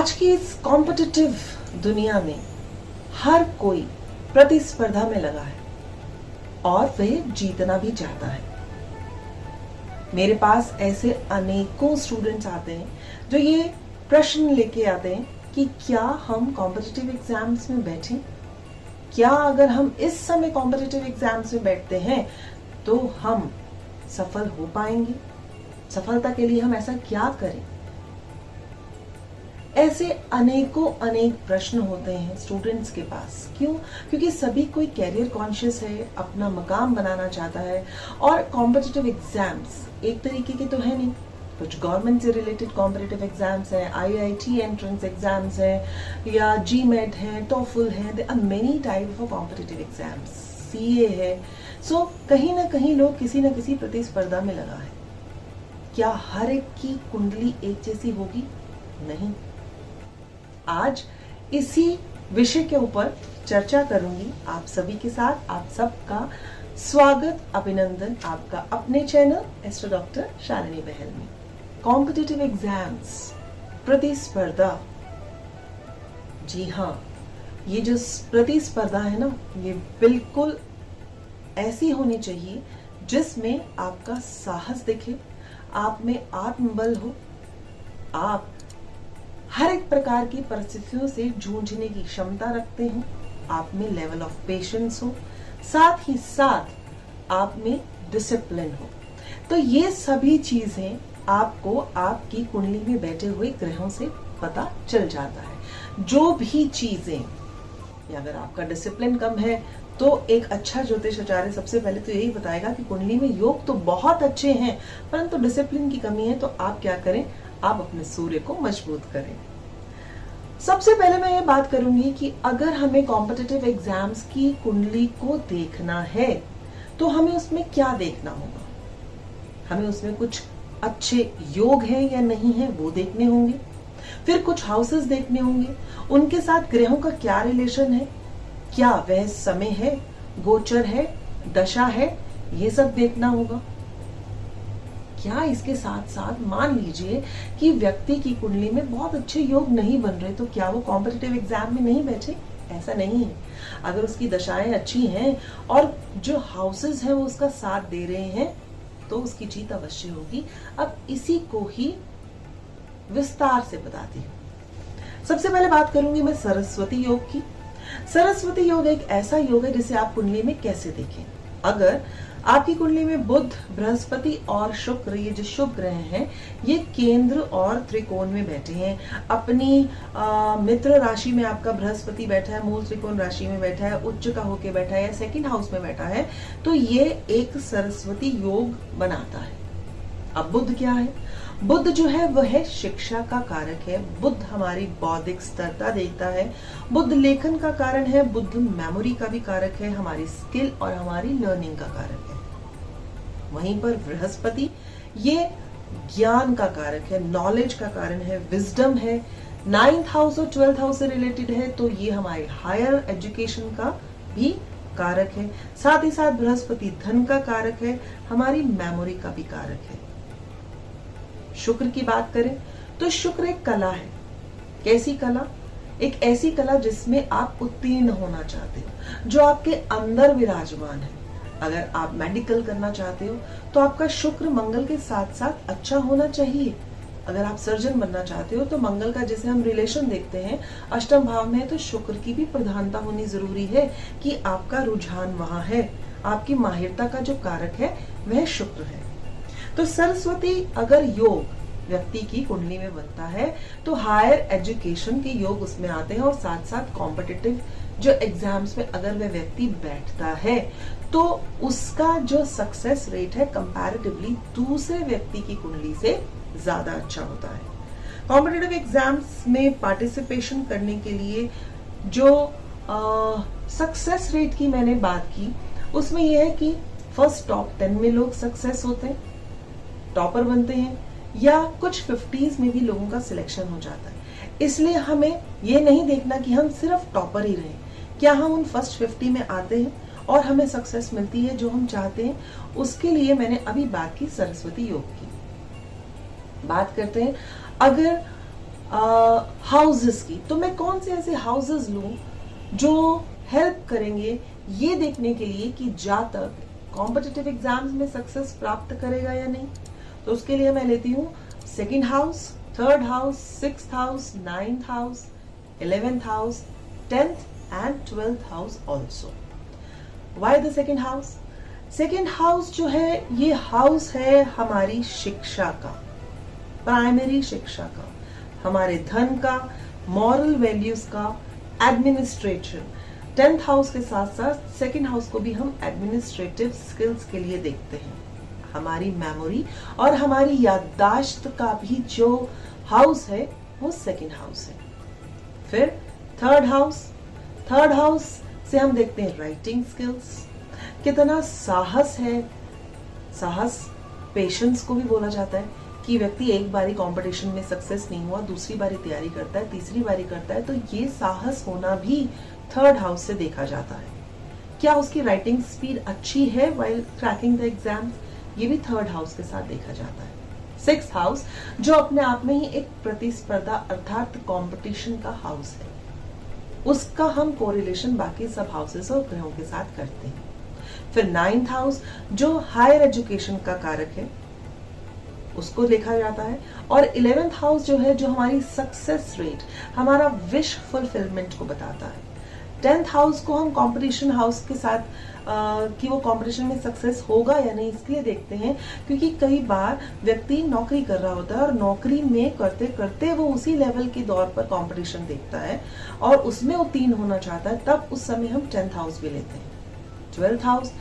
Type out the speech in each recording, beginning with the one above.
आज की इस कॉम्पिटिटिव दुनिया में हर कोई प्रतिस्पर्धा में लगा है और वह जीतना भी चाहता है। मेरे पास ऐसे अनेकों स्टूडेंट्स आते हैं जो ये प्रश्न लेके आते हैं कि क्या हम कॉम्पिटिटिव एग्जाम्स में बैठें? क्या अगर हम इस समय कॉम्पिटिटिव एग्जाम्स में बैठते हैं तो हम सफल हो पाएंगे? सफलता के लिए हम ऐसा क्या करें? ऐसे अनेक प्रश्न होते हैं स्टूडेंट्स के पास। क्यों? क्योंकि सभी कोई कैरियर कॉन्शियस है, अपना मकाम बनाना चाहता है और कॉम्पिटिटिव एग्जाम्स एक तरीके के तो है नहीं। कुछ गवर्नमेंट से रिलेटेड कॉम्पिटिटिव एग्जाम्स हैं, IIT एंट्रेंस एग्जाम्स हैं या GMAT है, TOEFL है, there are many type of competitive exams, CA है। सो कहीं ना कहीं लोग किसी न किसी प्रतिस्पर्धा में लगा है। क्या हर एक की कुंडली एक जैसी होगी? नहीं। आज इसी विषय के ऊपर चर्चा करूंगी आप सभी के साथ। आप सबका स्वागत, अभिनंदन आपका अपने चैनल एस्ट्रो डॉक्टर शालिनी बहल में। कॉम्पिटिटिव एग्जाम्स, प्रतिस्पर्धा, जी हाँ, ये जो प्रतिस्पर्धा है ना, ये बिल्कुल ऐसी होनी चाहिए जिसमें आपका साहस दिखे, आप में आत्मबल हो, आप हर एक प्रकार की परिस्थितियों से जूझने की क्षमता रखते हो, आप में लेवल ऑफ पेशेंस हो, साथ ही साथ आप में डिसिप्लिन हो। तो ये सभी चीजें आपको आपकी कुंडली में बैठे हुए ग्रहों से पता चल जाता है। जो भी चीजें, अगर आपका डिसिप्लिन कम है तो एक अच्छा ज्योतिष आचार्य सबसे पहले तो यही बताएगा कि कुंडली में योग तो बहुत अच्छे हैं परंतु डिसिप्लिन की कमी है। तो आप क्या करें? आप अपने सूर्य को मजबूत करें। सबसे पहले मैं ये बात करूंगी कि अगर हमें कॉम्पिटिटिव एग्जाम्स की कुंडली को देखना है तो हमें उसमें क्या देखना होगा? हमें उसमें कुछ अच्छे योग हैं या नहीं है वो देखने होंगे, फिर कुछ हाउसेस देखने होंगे, उनके साथ ग्रहों का क्या रिलेशन है, क्या वह समय है, गोचर है, दशा है, ये सब देखना होगा। क्या इसके साथ साथ मान लीजिए कि व्यक्ति की कुंडली में बहुत अच्छे योग नहीं बन रहे, तो क्या वो कॉम्पिटिटिव एग्जाम में नहीं बैठे? ऐसा नहीं है। अगर उसकी दशाएं अच्छी हैं और जो हाउसेस हैं वो उसका साथ दे रहे हैं तो उसकी जीत अवश्य होगी। अब इसी को ही विस्तार से बताती हूँ। सबसे पहले बात करूंगी मैं सरस्वती योग की। सरस्वती योग एक ऐसा योग है जिसे आप कुंडली में कैसे देखें। अगर आपकी कुंडली में बुध, बृहस्पति और शुक्र, ये जो शुभ ग्रह हैं, ये केंद्र और त्रिकोण में बैठे हैं। अपनी मित्र राशि में आपका बृहस्पति बैठा है, मूल त्रिकोण राशि में बैठा है, उच्च का होके बैठा है या सेकंड हाउस में बैठा है, तो ये एक सरस्वती योग बनाता है। अब बुध क्या है? बुध जो है वह है शिक्षा का कारक है। बुध हमारी बौद्धिक स्तरता देता है। बुध लेखन का कारण है। बुध मेमोरी का भी कारक है, हमारी स्किल और हमारी लर्निंग का कारक है। वहीं पर बृहस्पति ये ज्ञान का कारक है, नॉलेज का कारण है, विजडम है, 9th हाउस और 12th हाउस से रिलेटेड है, तो ये हमारे हायर एजुकेशन का भी कारक है। साथ ही साथ बृहस्पति धन का कारक है, हमारी मेमोरी का भी कारक है। शुक्र की बात करें तो शुक्र एक कला है। कैसी कला? एक ऐसी कला जिसमें आप उत्तीर्ण होना चाहते हो, जो आपके अंदर विराजमान है। अगर आप मेडिकल करना चाहते हो तो आपका शुक्र मंगल के साथ साथ अच्छा होना चाहिए। अगर आप सर्जन बनना चाहते हो तो मंगल का जैसे हम रिलेशन देखते हैं अष्टम भाव में, तो शुक्र की भी प्रधानता होनी जरूरी है कि आपका रुझान वहां है। आपकी माहिरता का जो कारक है वह शुक्र है। तो सरस्वती अगर योग व्यक्ति की कुंडली में बनता है तो हायर एजुकेशन के योग उसमें आते हैं और साथ साथ कॉम्पिटिटिव जो एग्जाम्स में अगर वह व्यक्ति बैठता है तो उसका जो सक्सेस रेट है कंपैरेटिवली दूसरे व्यक्ति की कुंडली से ज्यादा अच्छा होता है। कॉम्पिटिटिव एग्जाम्स में पार्टिसिपेशन करने के लिए जो सक्सेस रेट की मैंने बात की उसमें यह है कि फर्स्ट टॉप 10 में लोग सक्सेस होते हैं, टॉपर बनते हैं, या कुछ 50s में भी लोगों का सिलेक्शन हो जाता है। इसलिए हमें ये नहीं देखना कि हम सिर्फ टॉपर ही रहें, क्या हम उन फर्स्ट 50 में आते हैं और हमें सक्सेस मिलती है जो हम चाहते हैं। उसके लिए मैंने अभी बात की सरस्वती योग की। बात करते हैं अगर हाउसेस की, तो मैं कौन से ऐसे हाउसेस लूं जो हेल्प करेंगे ये देखने के लिए कि जातक कॉम्पिटिटिव एग्जाम्स में सक्सेस प्राप्त करेगा या नहीं। तो उसके लिए मैं लेती हूँ second house, third house, sixth house, ninth house, 11th house, 10th and 12th house also. Why the second house? Second house जो है ये हाउस है हमारी शिक्षा का, प्राइमरी शिक्षा का, हमारे धन का, मॉरल वैल्यूज का, एडमिनिस्ट्रेशन। 10th हाउस के साथ साथ सेकेंड हाउस को भी हम एडमिनिस्ट्रेटिव स्किल्स के लिए देखते हैं। हमारी मेमोरी और हमारी याददाश्त का भी जो हाउस है वो सेकेंड हाउस है। फिर थर्ड हाउस, थर्ड हाउस से हम देखते हैं राइटिंग स्किल्स, कितना साहस है। साहस पेशेंस को भी बोला जाता है कि व्यक्ति एक बारी कंपटीशन में सक्सेस नहीं हुआ, दूसरी बारी तैयारी करता है, तीसरी बारी करता है, तो ये साहस होना भी थर्ड हाउस से देखा जाता है। क्या उसकी राइटिंग स्पीड अच्छी है व्हाइल क्रैकिंग द एग्जाम, ये भी थर्ड हाउस के साथ देखा जाता है। सिक्स्थ हाउस जो अपने आप में ही एक प्रतिस्पर्धा अर्थात कंपटीशन का हाउस है, उसका हम कोरिलेशन बाकी सब हाउसेस और ग्रहों के साथ करते हैं। फिर नाइन्थ हाउस जो हायर एजुकेशन का कारक है उसको देखा जाता है, और 11th हाउस जो है जो हमारी सक्सेस रेट, हमारा विश फुलफिलमेंट को बताता है। 10th हाउस को हम कंपटीशन हाउस के साथ कि वो कंपटीशन में सक्सेस होगा या नहीं इसलिए देखते हैं क्योंकि कई बार व्यक्ति नौकरी कर रहा होता है और नौकरी में करते करते वो उसी लेवल के दौर पर कंपटीशन देखता है और उसमें उत्तीर्ण होना चाहता है, तब उस समय हम 10th हाउस भी लेते हैं। 12th हाउस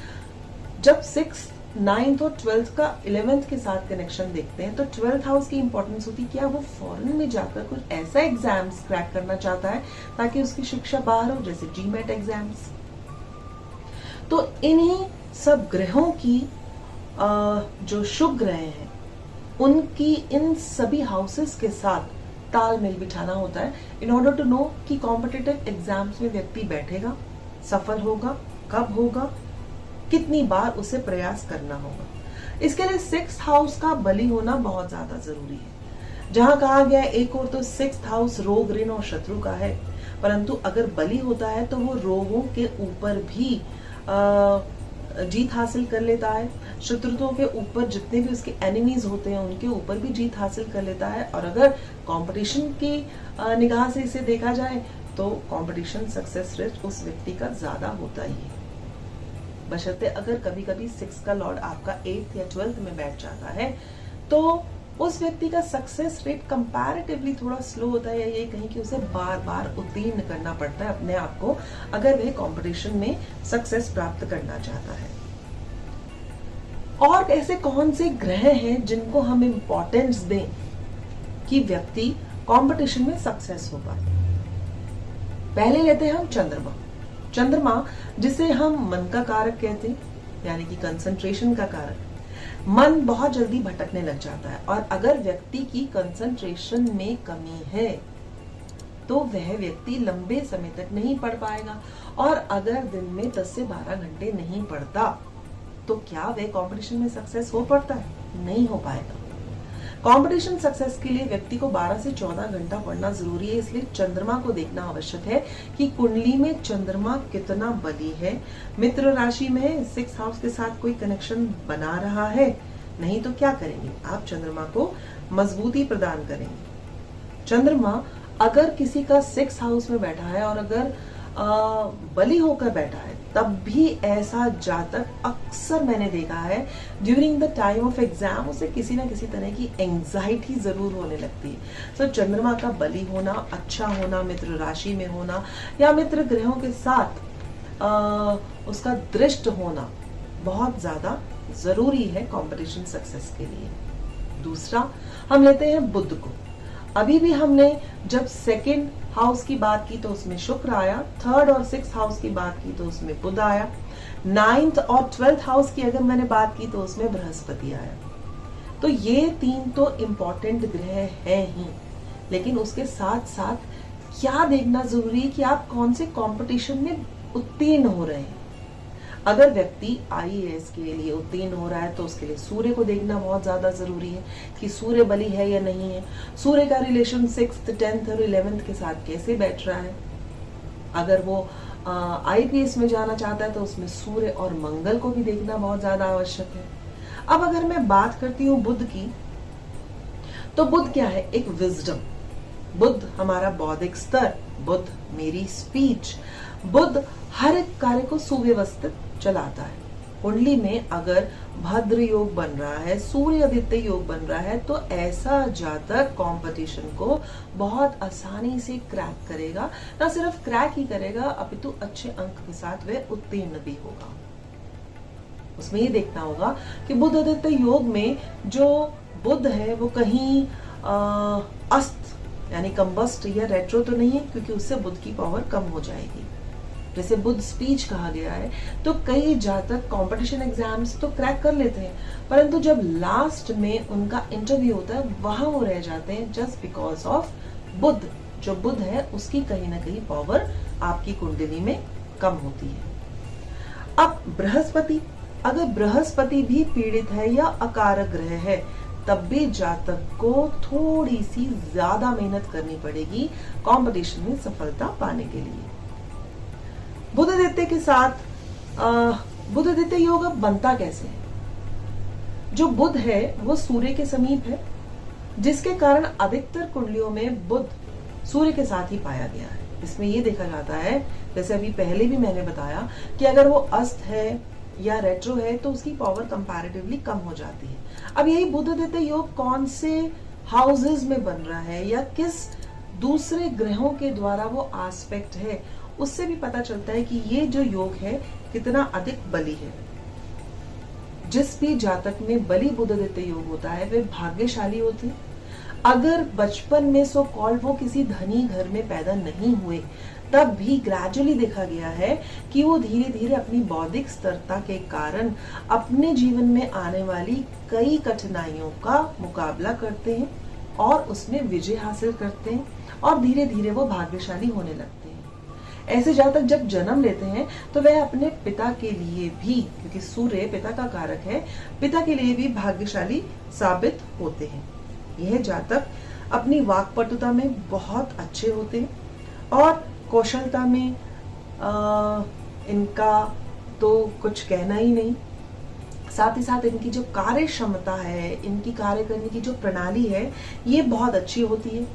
जब 6th, 9th और 12th का 11th के साथ कनेक्शन देखते हैं तो 12th हाउस की इंपॉर्टेंस होती है क्या वो फॉरेन में जाकर कुछ ऐसा एग्जाम्स क्रैक करना चाहता है ताकि उसकी शिक्षा बाहर हो, जैसे जीमेट एग्जाम्स। तो इन्हीं सब ग्रहों की जो शुभ ग्रह हैं उनकी इन सभी हाउसेस के साथ तालमेल बिठाना होता है इन ऑर्डर टू नो कि कॉम्पिटिटिव एग्जाम्स में व्यक्ति बैठेगा, सफल होगा, कब होगा, कितनी बार उसे प्रयास करना होगा। इसके लिए 6th हाउस का बली होना बहुत ज्यादा जरूरी है। जहां कहा गया है एक और तो 6th हाउस रोग, ऋण और शत्रु का है, परंतु अगर बली होता है तो वो रोगों के ऊपर भी जीत हासिल कर लेता है, शत्रुओं के ऊपर जितने भी उसके एनिमीज होते हैं उनके ऊपर भी जीत हासिल कर लेता है। और अगर कंपटीशन की निगाह से इसे देखा जाए तो कंपटीशन सक्सेस रेट उस व्यक्ति का ज्यादा होता ही है, बशर्ते अगर कभी कभी 6 का लॉर्ड आपका 8th या 12th में बैठ जाता है तो उस व्यक्ति का सक्सेस रेट कंपैरेटिवली थोड़ा स्लो होता है, या ये कहीं कि उसे बार बार उत्तीर्ण करना पड़ता है अपने आप को अगर वह कंपटीशन में सक्सेस प्राप्त करना चाहता है। और ऐसे कौन से ग्रह हैं जिनको हम इंपॉर्टेंस दें कि व्यक्ति कंपटीशन में सक्सेस हो पाए। पहले लेते हैं हम चंद्रमा। चंद्रमा जिसे हम मन का कारक कहते हैं, यानी कि कंसंट्रेशन का कारक। मन बहुत जल्दी भटकने लग जाता है और अगर व्यक्ति की कंसंट्रेशन में कमी है तो वह व्यक्ति लंबे समय तक नहीं पढ़ पाएगा, और अगर दिन में 10 से 12 घंटे नहीं पढ़ता तो क्या वह कंपटीशन में सक्सेस हो पाता है? नहीं हो पाएगा। कंपटीशन सक्सेस के लिए व्यक्ति को 12 से 14 घंटा पढ़ना जरूरी है, इसलिए चंद्रमा को देखना आवश्यक है कि कुंडली में चंद्रमा कितना बली है। मित्र राशि में 6th हाउस के साथ कोई कनेक्शन बना रहा है, नहीं तो क्या करेंगे आप चंद्रमा को मजबूती प्रदान करेंगे। चंद्रमा अगर किसी का 6th हाउस में बैठा है और अगर बली होकर बैठा है तब भी ऐसा जातक अक्सर मैंने देखा है during the time of exam उसे किसी ना किसी तरह की एंजाइटी जरूर होने लगती है। तो चंद्रमा का बली होना, अच्छा होना, मित्र राशि में होना या मित्र ग्रहों के साथ उसका दृष्ट होना बहुत ज्यादा जरूरी है कंपटीशन सक्सेस के लिए। दूसरा हम लेते हैं बुध को। अभी भी हमने जब 2nd हाउस की बात की तो उसमें शुक्र आया, 3rd और 6th हाउस की बात की तो उसमें बुध आया, 9th और 12th हाउस की अगर मैंने बात की तो उसमें बृहस्पति आया। तो ये 3 तो इंपॉर्टेंट ग्रह हैं ही, लेकिन उसके साथ साथ क्या देखना जरूरी है कि आप कौन से कंपटीशन में उत्तीर्ण हो रहे हैं। अगर व्यक्ति आईएएस के लिए उत्तीर्ण हो रहा है तो उसके लिए सूर्य को देखना बहुत ज्यादा जरूरी है कि सूर्य बली है या नहीं है, सूर्य का रिलेशन 6th 10th और 11th के साथ कैसे बैठ रहा है। अगर वो आईपीएस में जाना चाहता है तो उसमें सूर्य और मंगल को भी देखना बहुत ज्यादा आवश्यक है। अब अगर मैं बात करती हूँ बुध की, तो बुध क्या है, एक विजडम, बुध हमारा बौद्धिक स्तर, बुध मेरी स्पीच, बुध हर एक कार्य को सुव्यवस्थित चलाता है। कुंडली में अगर भद्र योग बन रहा है, सूर्य आदित्य योग बन रहा है, तो ऐसा जातक कंपटीशन को बहुत आसानी से क्रैक करेगा। ना सिर्फ क्रैक ही करेगा अपितु अच्छे अंक के साथ वह उत्तीर्ण भी होगा। उसमें ये देखना होगा कि बुध आदित्य योग में जो बुध है वो कहीं अस्त यानी कंबस्ट या रेट्रो तो नहीं है, क्योंकि उससे बुध की पावर कम हो जाएगी। जैसे बुध स्पीच कहा गया है, तो कई जातक कंपटीशन एग्जाम्स तो क्रैक कर लेते हैं, परंतु जब लास्ट में उनका इंटरव्यू होता है वहां वो रह जाते हैं जस्ट बिकॉज ऑफ बुध। जो बुध है उसकी कहीं ना कहीं पावर आपकी कुंडली में कम होती है। अब बृहस्पति, अगर बृहस्पति भी पीड़ित है या अकारक ग्रह है, तब भी जातक को थोड़ी सी ज्यादा मेहनत करनी पड़ेगी कंपटीशन में सफलता पाने के लिए। बुध आदित्य के साथ बुध आदित्य योग अब बनता कैसे है? जो बुध है वो सूर्य के समीप है, जिसके कारण अधिकतर कुंडलियों में बुध सूर्य के साथ ही पाया गया है। इसमें ये देखा जाता है, जैसे अभी पहले भी मैंने बताया, कि अगर वो अस्त है या रेट्रो है तो उसकी पावर कंपैरेटिवली कम हो जाती है। अब यही बुध आदित्य योग कौन से हाउसेस में बन रहा है या किस दूसरे ग्रहों के द्वारा वो एस्पेक्ट है, उससे भी पता चलता है कि ये जो योग है कितना अधिक बली है। जिस भी जातक में बली बुध आदित्य योग होता है वे भाग्यशाली होते हैं। अगर बचपन में सो कॉल्ड वो किसी धनी घर में पैदा नहीं हुए, तब भी ग्रेजुअली देखा गया है कि वो धीरे धीरे अपनी बौद्धिक स्थिरता के कारण अपने जीवन में आने वाली कई कठिनाइयों का मुकाबला करते हैं और उसमें विजय हासिल करते हैं और धीरे धीरे वो भाग्यशाली होने लगते हैं। ऐसे जातक जब जन्म लेते हैं तो वह अपने पिता के लिए भी, क्योंकि सूर्य पिता का कारक है, पिता के लिए भी भाग्यशाली साबित होते हैं। यह जातक अपनी वाक्पटुता में बहुत अच्छे होते हैं और कौशलता में इनका तो कुछ कहना ही नहीं। साथ ही साथ इनकी जो कार्य क्षमता है, इनकी कार्य करने की जो प्रणाली है, ये बहुत अच्छी होती है।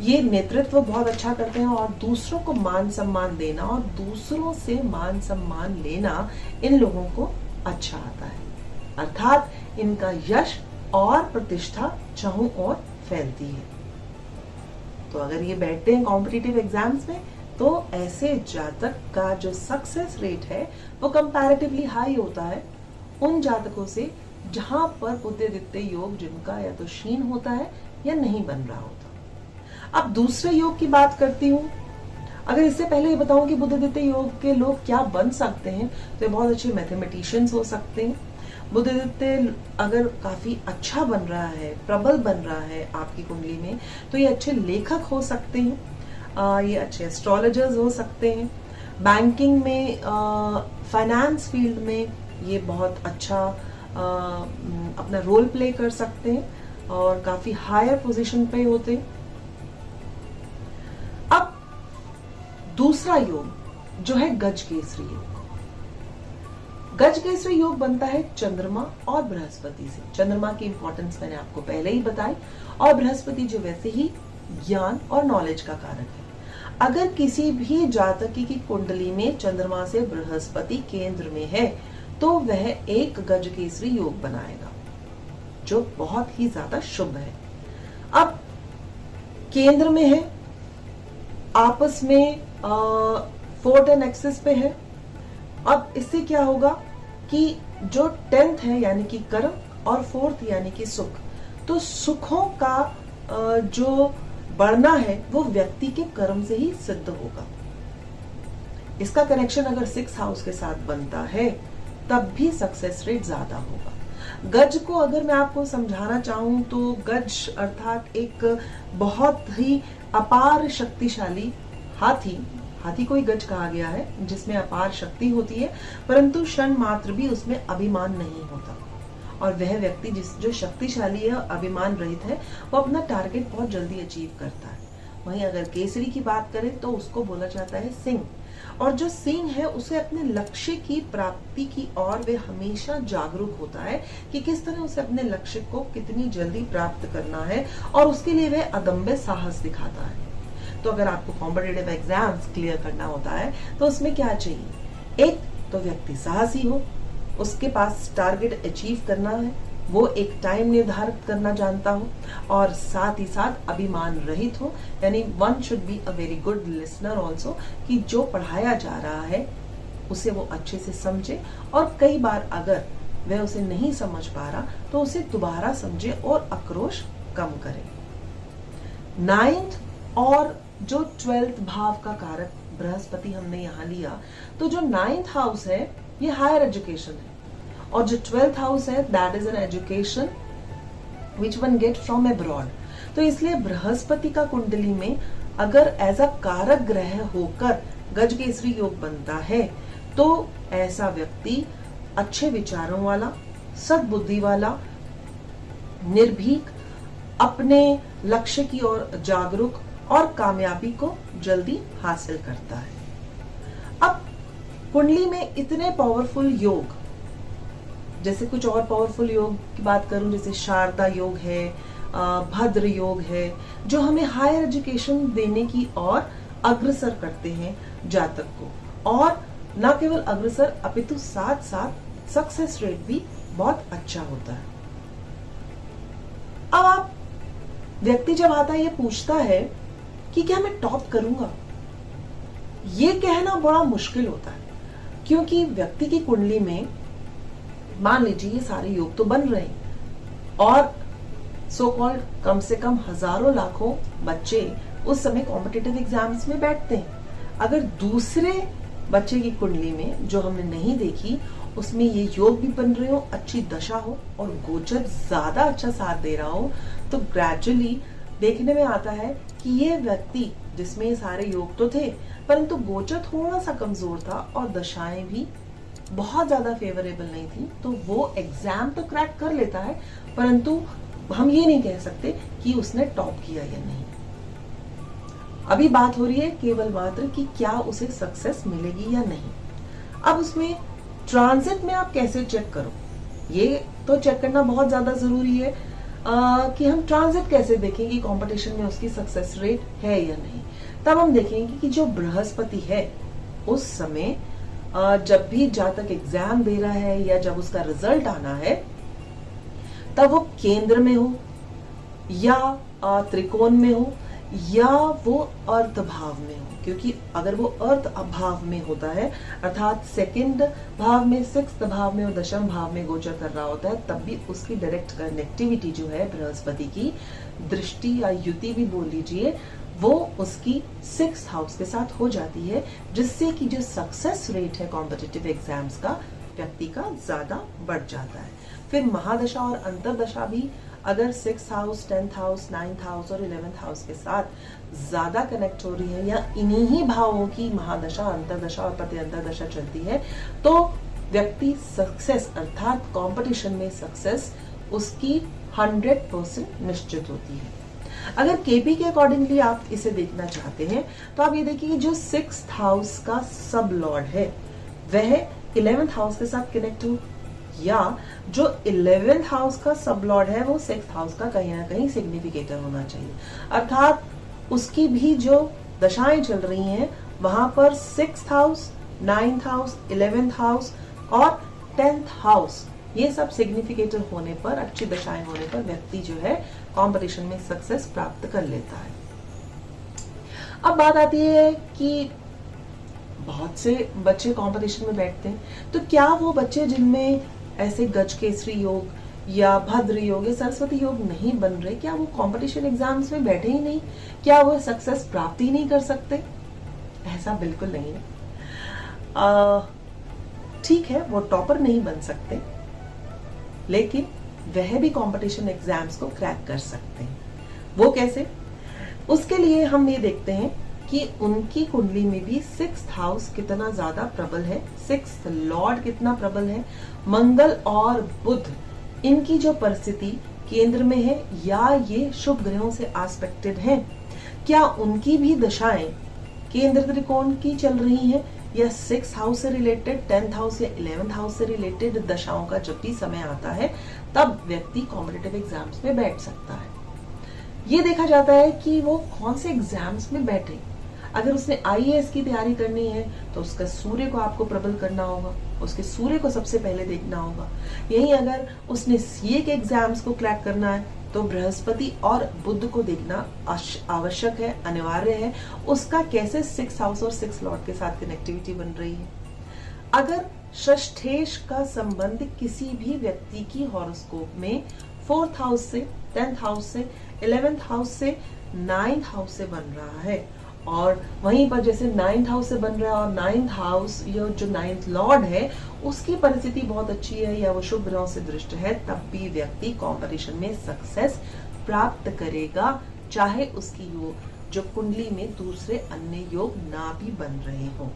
ये नेतृत्व बहुत अच्छा करते हैं और दूसरों को मान सम्मान देना और दूसरों से मान सम्मान लेना इन लोगों को अच्छा आता है। अर्थात इनका यश और प्रतिष्ठा चारों ओर फैलती है। तो अगर ये बैठते हैं कॉम्पिटिटिव एग्जाम्स में, तो ऐसे जातक का जो सक्सेस रेट है वो कंपैरेटिवली हाई होता है उन जातकों से जहां पर बुध आदित्य योग जिनका या तो क्षीण होता है या नहीं बन रहा होता। अब दूसरे योग की बात करती हूँ। अगर इससे पहले ये बताऊं कि बुध आदित्य योग के लोग क्या बन सकते हैं, तो ये बहुत अच्छे मैथमेटिशियंस हो सकते हैं। बुध आदित्य अगर काफी अच्छा बन रहा है, प्रबल बन रहा है आपकी कुंडली में, तो ये अच्छे लेखक हो सकते हैं, ये अच्छे एस्ट्रोलॉजर्स हो सकते हैं। बैंकिंग में, फाइनेंस फील्ड में ये बहुत अच्छा अपना रोल प्ले कर सकते हैं और काफी हायर पोजीशन पे होते हैं। अब दूसरा योग जो है गजकेसरी योग। गजकेसरी योग बनता है चंद्रमा और बृहस्पति से। चंद्रमा की इंपॉर्टेंस मैंने आपको पहले ही बताई और बृहस्पति जो वैसे ही ज्ञान और नॉलेज का कारक है। अगर किसी भी जातकी की कुंडली में चंद्रमा से बृहस्पति केंद्र में है तो वह एक गजकेसरी योग बनाएगा जो बहुत ही ज्यादा शुभ है। अब केंद्र में है, आपस में 4th एंड एक्सिस पे है। अब इससे क्या होगा कि जो 10th है यानी कि कर्म और 4th यानी कि सुख, तो सुखों का जो बढ़ना है वो व्यक्ति के कर्म से ही सिद्ध होगा। इसका कनेक्शन अगर 6th हाउस के साथ बनता है तब भी सक्सेस रेट ज्यादा होगा। गज को अगर मैं आपको समझाना चाहूं तो गज अर्थात एक बहुत ही अपार शक्तिशाली हाथी, हाथी को ही गज कहा गया है, जिसमें अपार शक्ति होती है, परंतु क्षण मात्र भी उसमें अभिमान नहीं होता। और वह व्यक्ति जो शक्तिशाली है और अभिमान रहित है, वो अपना टारगेट बहुत जल्दी अचीव करता है। वहीं अगर केसरी की बात करें तो उसको बोला जाता है सिंह, और जो सिंह है उसे अपने लक्ष्य की प्राप्ति की ओर वे हमेशा जागरूक होता है कि किस तरह उसे अपने लक्ष्य को कितनी जल्दी प्राप्त करना है, और उसके लिए वह अदम्य साहस दिखाता है। तो अगर आपको कॉम्पिटिटिव एग्जाम्स क्लियर करना होता है तो उसमें क्या चाहिए? एक तो व्यक्ति साहसी हो, उसके पास टारगेट अचीव करना है, वो एक टाइम निर्धारित करना जानता हो, और साथ ही साथ अभिमान रहित हो, यानी one should be a very good listener also, कि जो पढ़ाया जा रहा है उसे वो अच्छे से समझे, और कई बार अगर वह उसे नहीं समझ पा रहा तो उसे दोबारा समझे और आक्रोश कम करे। 9th और जो 12th भाव का कारक बृहस्पति हमने यहाँ लिया, तो जो 9th हाउस है ये हायर एजुकेशन है, और जो 12th हाउस है that is an education which one get from abroad. तो इसलिए बृहस्पति का कुंडली में अगर एज अ कारक ग्रह होकर गजकेसरी योग बनता है, तो ऐसा व्यक्ति अच्छे विचारों वाला, सद्बुद्धि वाला, निर्भीक, अपने लक्ष्य की ओर जागरूक और कामयाबी को जल्दी हासिल करता है। अब कुंडली में इतने पावरफुल योग, जैसे कुछ और पावरफुल योग की बात करूं, जैसे शारदा योग है, भद्र योग है, जो हमें हायर एजुकेशन देने की ओर अग्रसर करते हैं जातक को, और न केवल अग्रसर अपितु साथ साथ सक्सेस रेट भी बहुत अच्छा होता है। अब आप व्यक्ति जब आता है ये पूछता है कि क्या मैं टॉप करूंगा, ये कहना बड़ा मुश्किल होता है, क्योंकि व्यक्ति की कुंडली में मान लीजिए ये सारे योग तो बन रहे हैं, और सो कॉल्ड कम से कम हजारों लाखों बच्चे उस समय कॉम्पिटिटिव एग्जाम्स में बैठते हैं। अगर दूसरे बच्चे की कुंडली में जो हमने नहीं देखी, उसमें ये योग भी बन रहे हो, अच्छी दशा हो, और गोचर ज्यादा अच्छा साथ दे रहा हो, तो ग्रेजुअली देखने में आता है कि ये व्यक्ति जिसमें ये सारे योग तो थे, परंतु गोचर थोड़ा सा कमजोर था और दशाएं भी बहुत ज्यादा फेवरेबल नहीं थी, तो वो एग्जाम तो क्रैक कर लेता है, परंतु हम ये नहीं कह सकते कि उसने टॉप किया या नहीं। अभी बात हो रही है केवल मात्र कि क्या उसे सक्सेस मिलेगी या नहीं। अब उसमें ट्रांजिट में आप कैसे चेक करो, ये तो चेक करना बहुत ज्यादा जरूरी है कि हम ट्रांजिट कैसे देखें कि कंपटीशन में उसकी सक्सेस रेट है या नहीं। तब हम देखेंगे कि जो बृहस्पति है उस समय जब भी जातक एग्जाम दे रहा है या जब उसका रिजल्ट आना है, तब वो केंद्र में हो या त्रिकोण में हो या वो अर्थ भाव में हो, क्योंकि अगर वो अर्थ अभाव में होता है, अर्थात सेकंड भाव में, सिक्स्थ भाव में और दशम भाव में गोचर कर रहा होता है, तब भी उसकी डायरेक्ट कनेक्टिविटी जो है बृहस्पति की दृष्टि या युति भी बोल लीजिए, वो उसकी 6th हाउस के साथ हो जाती है, जिससे कि जो सक्सेस रेट है कॉम्पिटिटिव एग्जाम्स का व्यक्ति का ज्यादा बढ़ जाता है। फिर महादशा और अंतरदशा भी अगर 6th house, 10th house, 9th house और 11th हाउस के साथ ज्यादा कनेक्ट हो रही है, या इन्हीं ही भावों की महादशा, अंतरदशा और प्रति अंतरदशा चलती है, तो व्यक्ति सक्सेस अर्थात कंपटीशन में सक्सेस उसकी 100% निश्चित होती है। अगर केपी के अकॉर्डिंगली आप इसे देखना चाहते हैं, तो आप ये देखिए कि जो 6th हाउस का सब लॉर्ड है वह 11th हाउस के साथ कनेक्ट हो, या जो 11th हाउस का सब लॉर्ड है वो 6th हाउस का कहीं ना कहीं सिग्निफिकेटर होना चाहिए, अर्थात उसकी भी जो दशाएं चल रही हैं वहां पर 6th house, 9th house, 11th house और 10th हाउस ये सब सिग्निफिकेटर होने पर, अच्छी दशाएं होने पर व्यक्ति जो है कंपटीशन में सक्सेस प्राप्त कर लेता है। अब बात आती है कि बहुत से बच्चे कंपटीशन में बैठते हैं, तो क्या वो बच्चे जिनमें ऐसे गजकेसरी योग या भद्र योग या सरस्वती योग नहीं बन रहे, क्या वो कंपटीशन एग्जाम्स में बैठे ही नहीं? क्या वो सक्सेस प्राप्त ही नहीं कर सकते? ऐसा बिल्कुल नहीं है। ठीक है, वो टॉपर नहीं बन सकते, लेकिन वह भी कंपटीशन एग्जाम्स को क्रैक कर सकते हैं। वो कैसे? उसके लिए हम ये देखते हैं कि कि उनकी कुंडली में भी 6th हाउस कितना ज्यादा प्रबल है, 6th लॉर्ड कितना प्रबल है, मंगल और बुध इनकी जो परिस्थिति केंद्र में है या ये शुभ ग्रहों से आस्पेक्टेड हैं, क्या उनकी भी दशाएं केंद्र त्रिकोण की चल रही हैं या 6th हाउस से रिलेटेड, 10th हाउस या 11th हाउस से रिलेटेड दशाओं का जब भी समय आता है तब व्यक्ति कॉम्पिटिटिव एग्जाम्स में बैठ सकता है। ये देखा जाता है कि वो कौन से एग्जाम्स में बैठे। अगर उसने आईएएस की तैयारी करनी है तो उसका सूर्य को आपको प्रबल करना होगा, उसके सूर्य को सबसे पहले देखना होगा। यही अगर उसने सीए के एग्जाम्स को क्रैक करना है तो बृहस्पति और बुध को देखना आवश्यक है, अनिवार्य है। उसका कैसे 6th हाउस और 6th लॉर्ड के साथ कनेक्टिविटी बन रही है। अगर षष्ठेश का संबंध किसी भी व्यक्ति की हॉरोस्कोप में 4th हाउस से, 10th हाउस से, 11th हाउस से, 9th हाउस से बन रहा है और वहीं पर जैसे 9th हाउस से बन रहा है और 9th हाउस ये जो 9th लॉर्ड है उसकी परिस्थिति बहुत अच्छी है या वो शुभ ग्रहों से दृष्ट है, तब भी व्यक्ति कंपटीशन में सक्सेस प्राप्त करेगा, चाहे उसकी योग जो कुंडली में दूसरे अन्य योग ना भी बन रहे हों।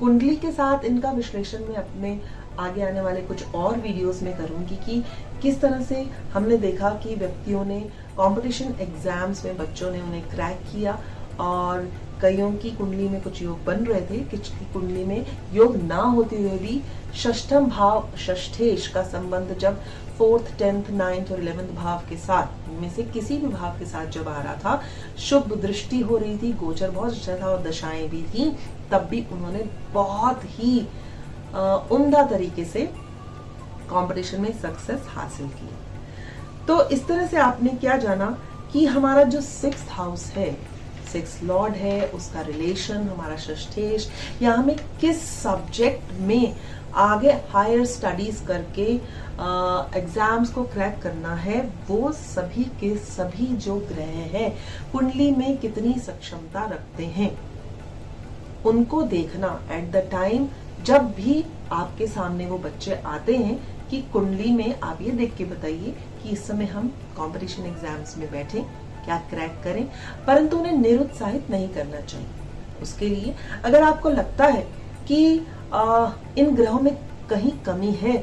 कुंडली के साथ इनका विश्लेषण मैं अपने आगे आने वाले कुछ और वीडियोस में करूंगी कि किस तरह से हमने देखा कि व्यक्तियों ने कंपटीशन एग्जाम्स में, बच्चों ने उन्हें क्रैक किया और कईयों की कुंडली में कुछ योग बन रहे थे, किसी की कुंडली में योग ना होते हुए भी षष्ठम भाव, षष्ठेश का संबंध जब 4th, 10th, 9th और 11th भाव के साथ, इनमें से किसी भी भाव के साथ जब आ रहा था, शुभ दृष्टि हो रही थी, गोचर बहुत अच्छा था और दशाएं भी थी, तब भी उन्होंने बहुत ही उम्दा तरीके से कंपटीशन में सक्सेस हासिल की। तो इस तरह से आपने क्या जाना कि हमारा जो 6th हाउस है, 6th लॉर्ड है, उसका रिलेशन हमारा षष्ठेश, या हमें किस सब्जेक्ट में आगे हायर स्टडीज करके एग्जाम्स को क्रैक करना है, वो सभी के सभी जो ग्रह हैं कुंडली में कितनी सक्षमता रखते हैं, उनको देखना एट द टाइम जब भी आपके सामने वो बच्चे आते हैं कि कुंडली में आप ये देख के बताइए कि इस समय हम कंपटीशन एग्जाम्स में बैठे, क्या क्रैक करें, परंतु उन्हें निरुत्साहित नहीं करना चाहिए। उसके लिए अगर आपको लगता है कि इन ग्रहों में कहीं कमी है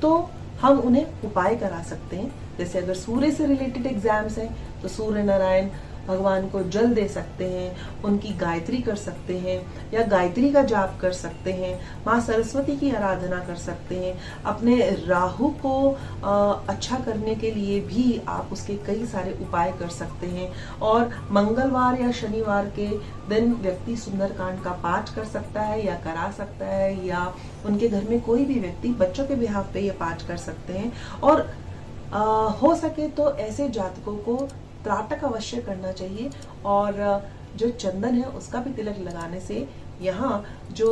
तो हम उन्हें उपाय करा सकते हैं। जैसे अगर सूर्य से रिलेटेड एग्जाम्स हैं तो सूर्य नारायण भगवान को जल दे सकते हैं, उनकी गायत्री कर सकते हैं या गायत्री का जाप कर सकते हैं, माँ सरस्वती की आराधना कर सकते हैं। अपने राहु को अच्छा करने के लिए भी आप उसके कई सारे उपाय कर सकते हैं और मंगलवार या शनिवार के दिन व्यक्ति सुंदरकांड का पाठ कर सकता है या करा सकता है, या उनके घर में कोई भी व्यक्ति बच्चों के बिहाफ पे ये पाठ कर सकते हैं। और हो सके तो ऐसे जातकों को त्राटक अवश्य करना चाहिए और जो चंदन है उसका भी तिलक लगाने से यहाँ जो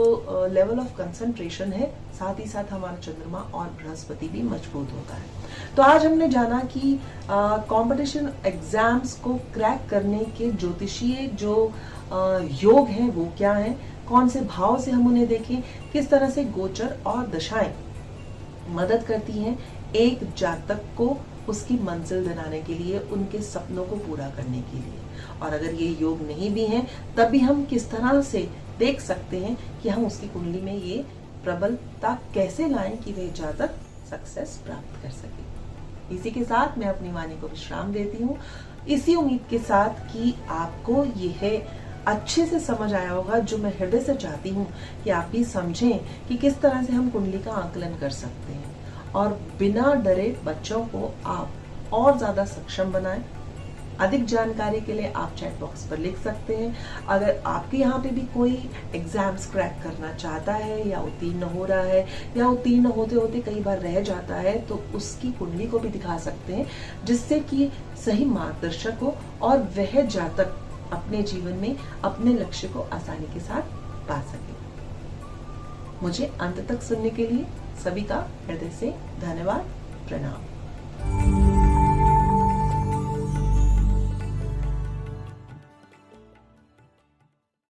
लेवल ऑफ कंसंट्रेशन है, साथ ही साथ हमारा चंद्रमा और बृहस्पति भी मजबूत होता है। तो आज हमने जाना कि कंपटीशन एग्जाम्स को क्रैक करने के ज्योतिषीय जो योग हैं वो क्या हैं, कौन से भाव से हम उन्हें देखें, किस तरह से गोचर और दशाएं मदद करती हैं एक जातक को उसकी मंजिल दिलाने के लिए, उनके सपनों को पूरा करने के लिए। और अगर ये योग नहीं भी हैं तब भी हम किस तरह से देख सकते हैं कि हम उसकी कुंडली में ये प्रबलता कैसे लाएं कि वह जातक सक्सेस प्राप्त कर सके। इसी के साथ मैं अपनी वाणी को विश्राम देती हूँ, इसी उम्मीद के साथ कि आपको यह अच्छे से समझ आया होगा, जो मैं हृदय से चाहती हूँ कि आप भी समझें कि किस तरह से हम कुंडली का आकलन कर सकते हैं और बिना डरे बच्चों को आप और ज्यादा सक्षम बनाएं। अधिक जानकारी के लिए आप चैट बॉक्स पर लिख सकते हैं। अगर आपके यहाँ पे भी कोई एग्जाम्स क्रैक करना चाहता है या उत्तीर्ण हो रहा है या उत्तीर्ण होते होते कई बार रह जाता है तो उसकी कुंडली को भी दिखा सकते हैं, जिससे कि सही मार्गदर्शक हो और वह जातक अपने जीवन में अपने लक्ष्य को आसानी के साथ पा सके। मुझे अंत तक सुनने के लिए सभी का हृदय से धन्यवाद, प्रणाम।